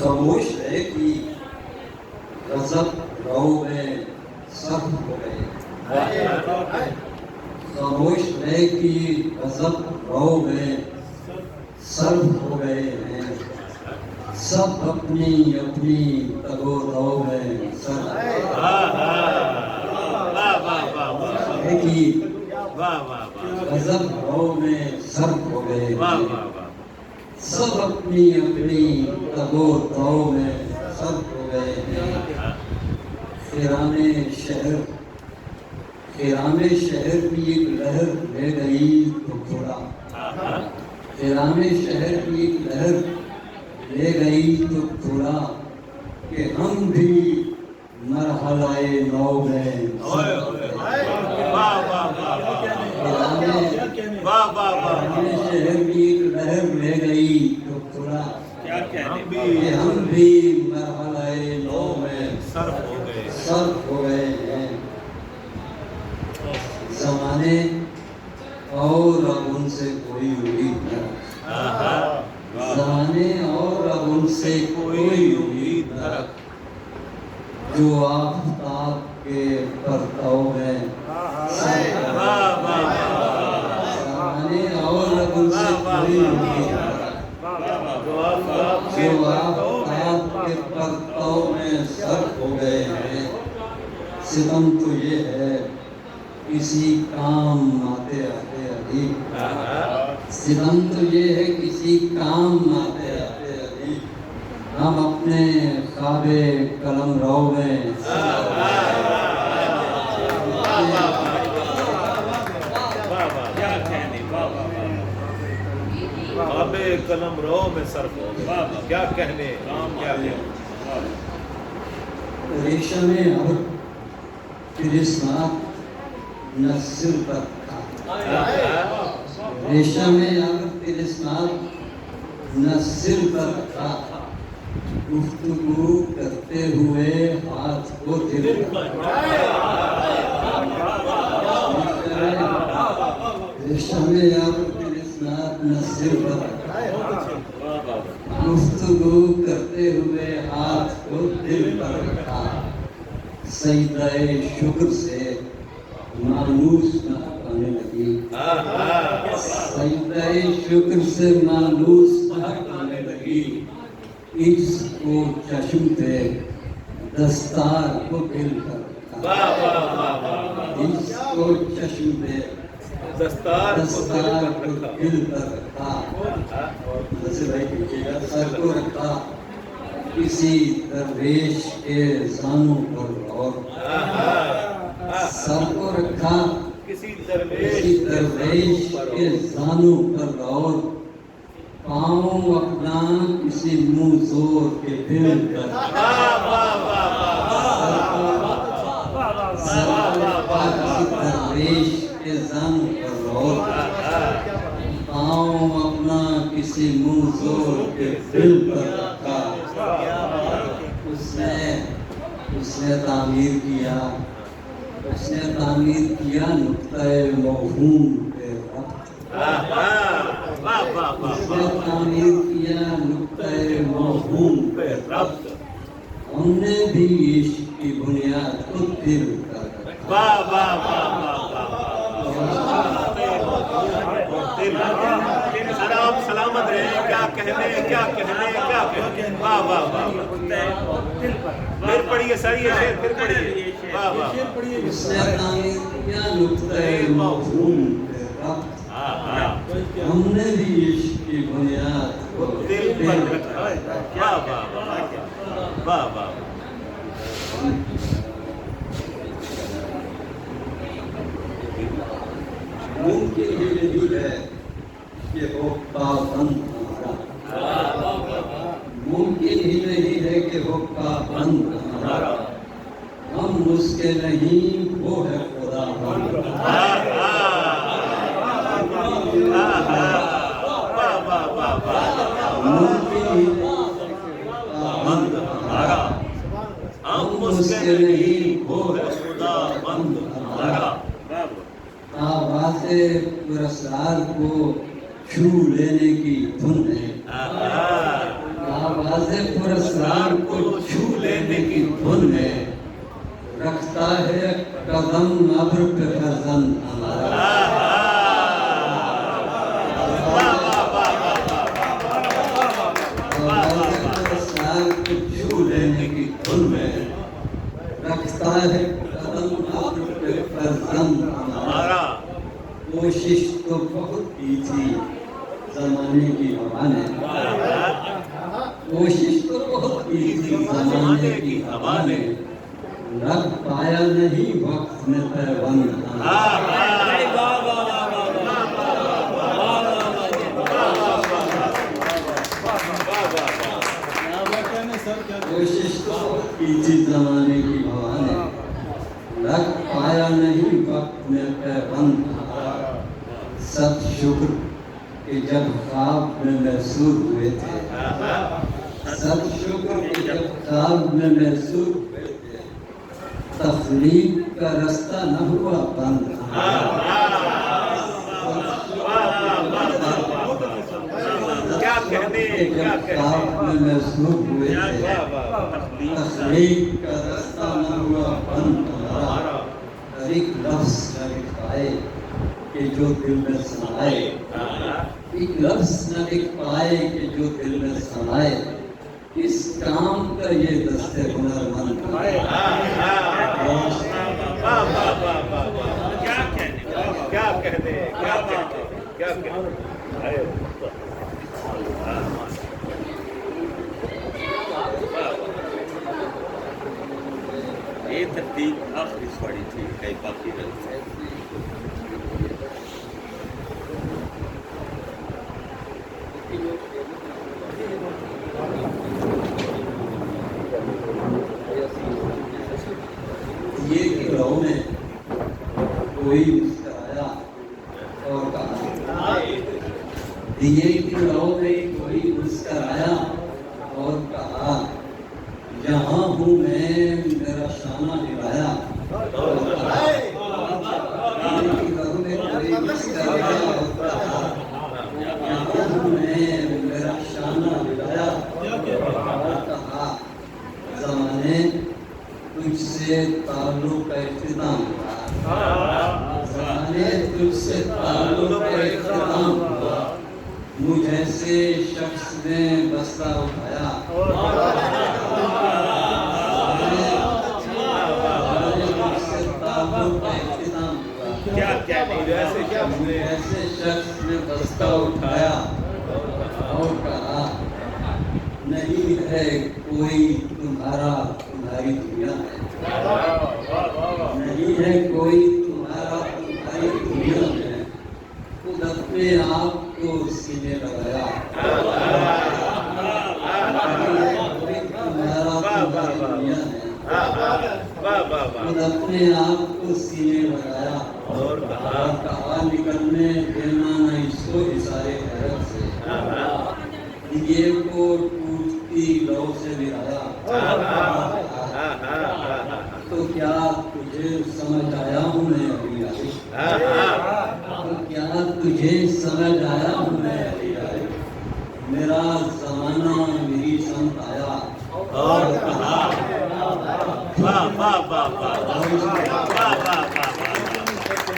خاموش رہے کی غضب رو میں سب ہو گئے خاموش رہے کی غضب رو میں سب ہو گئے ہیں سب اپنی اپنی تگو رو میں سب ہے کی غضب رو میں سب ہو گئے ہیں سب اپنی اپنی تگو رو میں سب ہو گئے ہیں خیران شہر کی ایک لہر لے گئی تو تھوڑا خیران شہر کی ایک لہر لے گئی تو تھوڑا کہ ہم بھی مرحلہ نو میں شہر کی ایک لہر لے گئی تو تھوڑا کہ ہم بھی مرحلہ نو میں صرف ہو گئے ہیں زمانے اور اب ان سے کوئی امید نہ رکھ زمانے اور اب ان سے کوئی امید نہ رکھ جو آفتاب کے پرتو میں زمانے اور اب ان سے کوئی امید نہ رکھ جو آفتاب کے پرتو میں سر ہو گئے ہیں ستم تو یہ ہے کسی کام آتے آتے ابھی ستم تو یہ ہے کسی کام آتے آتے ابھی ہم اپنے خواب قلم رو میں خواب قلم رو میں صرف ہو گئے کیا کہنے کیا ریشم ابر فلسطین نصر پر ریشم ابر فلسطین نصر پر تھا گفتگو کرتے ہوئے ہاتھ کو دل پر ریشم ابر فلسطین نصر پر گفتگو کرتے ہوئے ہاتھ کو دل پر رکھا سجدہ شکر سے مانوس مہکانے لگی سجدہ شکر سے مانوس مہکانے لگی اس کو چشم پہ دستار کو دل پر رکھا اس کو چشم پہ دستار کو دل پر رکھا سر کو رکھا کسی درویش کے زانوں پر اور سر کو رکھا کسی درویش کے زانوں پر اور پاؤں اپنا کسی منہ زور کے دل پر کسی درویش کے زانوں پر اور پاؤں اپنا کسی منہ زور کے دل پر رکھا اس نے تعمیر کیا نقطۂ موہوم پہ ربط اس نے تعمیر کیا نقطۂ موہوم پہ ربط ہم نے بھی عشق کی بنیاد خود دل کر رکھا سلامت رہے کیا کہنے واہ واہ واہ پھر پڑھیے سر یہ شعر پھر پڑھیے واہ واہ اس نے تعمیر کیا نقطۂ موہوم پہ ربط ہم نے بھی عشق کی بنیاد کو دل پر رکھا واہ واہ واہ واہ ممکن ہی نہیں ہے کہ ہو پابند ہمارا ممکن ہی نہیں ہے کہ ہو پابند ہمارا ہم اس کے نہیں وہ ہے خدا ممکن ہی پابند ہمارا ہم اس کے نہیں وہ ہے خدا بند ہمارا آواز پرسرار کو چھو لینے کی دھن ہے آواز غازِ پراسرار کو چھو لینے کی دھن میں رکھتا ہے قدم ابر پہ خزن ہمارا غازِ پراسرار کو چھو لینے کی دھن میں رکھتا ہے قدم ابر پہ خزن ہمارا کوشش تو بہت کی تھی زمانے کی ہوا نے کوشش تو بہت کی تھی زمانے کی ہوا نے رکھ پایا نہیں وقت میں پیوند کوشش تو بہت کی تھی زمانے کی ہوا نے رکھ پایا نہیں وقت میں پیوند سب شکر کہ جب خواب میں محسور ہوئے تھے سب شکر کہ جب خواب میں محسور ہوئے تھے تخلیق کا رستہ نہ ہوا بند جب خواب میں محسور ہوئے تھے تخلیق کا رستہ نہ ہوا بند ہمارا ہر ایک لفظ نہ لکھ پائے کہ جو دل میں سمائے ایک لفظ نہ لکھ پائے کہ جو دل میں سمائے اس کام کا یہ دست ہنر مند یہ ترتیب آخری سواڑی تھی کئی باقی رہتی ہے یہ کہ لو میں کوئی مسکرایا اور کہا دیے کہ لو میں کوئی مسکرایا اور کہا یہاں ہوں میں میرا شانہ ہلایا اور کہا دیے کہ لو میں کوئی مسکرایا اور کہا یہاں ہوں میں میرا شانہ ہلایا اور کہا زمانے تجھ سے تعلق اختتام ہوا زمانے تجھ سے تعلق اختتام ہوا مجھ ایسے شخص نے بستہ اٹھایا تجھ سے تعلق اختتام ہوا مجھ ایسے شخص نے بستہ اٹھایا اور کہا نہیں ہے کوئی تمہارا تمہاری دنیا میں نہیں ہے کوئی تمہارا تمہاری دنیا میں خود اپنے آپ کو سینے لگایا کوئی تمہارا تمہاری دنیا میں خود اپنے آپ کو سینے لگایا اور کہا نکلنے دینا نہ اس کو اشارے حیرت سے دیے کو ٹوٹتی لو سے ملایا تو کیا تجھے سمجھ آیا ہوں میں ابھی آئی تو کیا تجھے سمجھ آیا ہوں میں ابھی آئی میرا زمانہ میری سمت آیا اور کہا